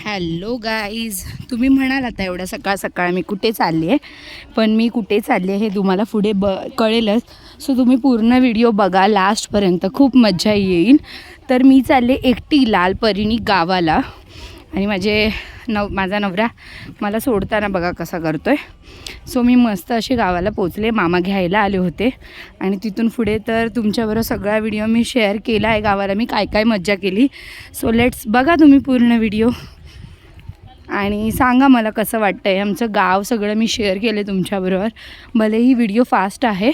Hello guys, तुम्ही म्हणाल आता एवढ्या सकाळ सकाळ मी कुठे चालली आहे, पण मी कुठे चालली आहे हे तुम्हाला पुढे कळेलच. सो तुम्ही पूर्ण व्हिडिओ बघा लास्टपर्यंत, खूप मजा येईल. तर मी चालले एकटी लालपरीणी गावाला आणि माझा नवरा मला सोडताना बघा कसा करतोय. सो मी मस्त अशी गावाला पोचले, मामा घ्यायला आले होते आणि तिथून पुढे तर तुमच्याबरोबर सगळा व्हिडिओ मी शेअर केला आहे. गावाला मी काय काय मज्जा केली. सो लेट्स बघा तुम्ही पूर्ण व्हिडिओ आणि सांगा मला कसं वाटतं आहे. आमचं गाव सगळं मी शेअर केलं तुमच्याबरोबर. भलेही व्हिडिओ फास्ट आहे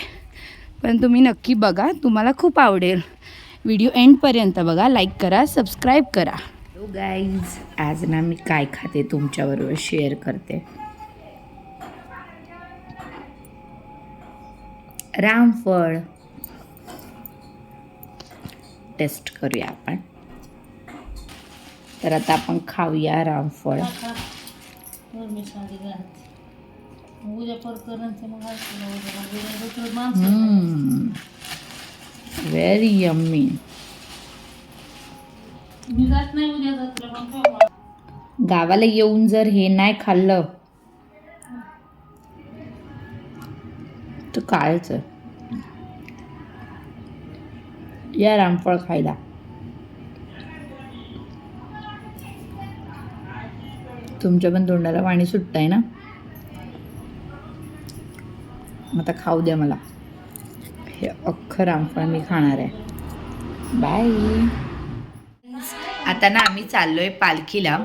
पण तुम्ही नक्की बघा, तुम्हाला खूप आवडेल. व्हिडिओ एंडपर्यंत बघा, लाईक करा, सबस्क्राईब करा. हॅलो गाईज, आज ना मी काय खाते तुमच्याबरोबर शेअर करते. रामफळ टेस्ट करूया आपण. तर आता आपण खाऊया रामफळ. Very yummy. गावाला येऊन जर हे नाही खाल्लं तर कायच. या रामफळ खायला. तुमच्या पण तोंडाला पाणी सुटतंय ना. आता खाऊ द्या मला. हे अख्खं रामफळ मी खाणार आहे. बाय. आता ना आम्ही चाललोय पालखीला.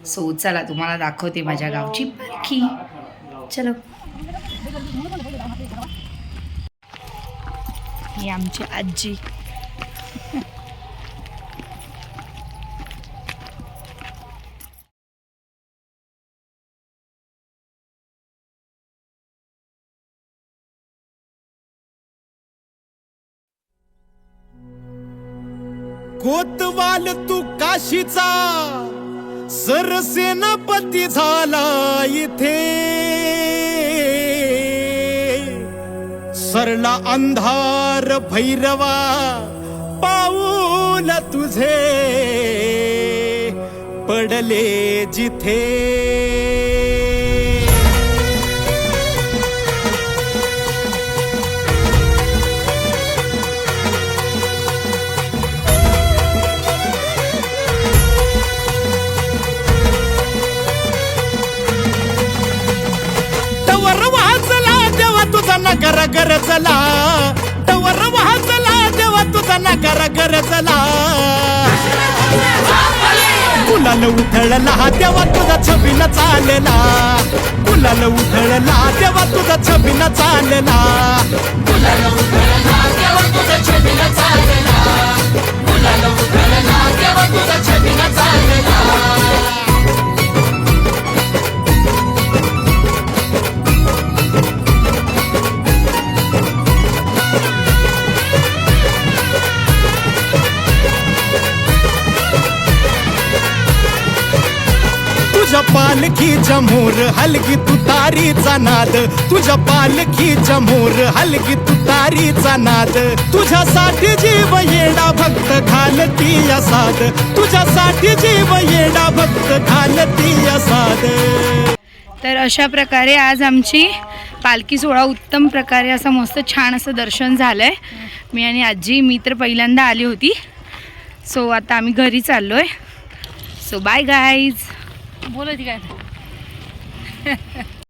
सो चला तुम्हाला दाखवते माझ्या गावची पालखी. चलो. ही आमची आजी. कोतवाल तू काशीचा सरसेनापती झाला इथे. सरला अंधार भैरवा पाऊल तुझे पडले जिथे. नगर गरजला तवर वाजला देवा तुझा नगर गरजला. गुलाल उधळला देवा तुझा छबीन चालला. गुलाल उधळला देवा तुझा छबीन चालला. गुलाल उधळला देवा तुझा छबीन चालला. गुलाल उधळला देवा तुझा छबीन चालला. तुझ्या पालखीच्या मोर हलगी तुतारीचा नाद. तुझ्या पालखीच्या मोर हलगी तुतारीचा नाद. तुझ्यासाठी जीव येडा भक्त घालती साद. तुझ्यासाठी जीव येडा भक्त घालती साद. तर अशा प्रकारे आज आमची पालखी सोहळा उत्तम प्रकारे असं मस्त छान असं दर्शन झालं आहे. मी आणि आजी, मी तर पहिल्यांदा आली होती. सो आता आम्ही घरी चाललो आहे. So bye guys. बोलत काय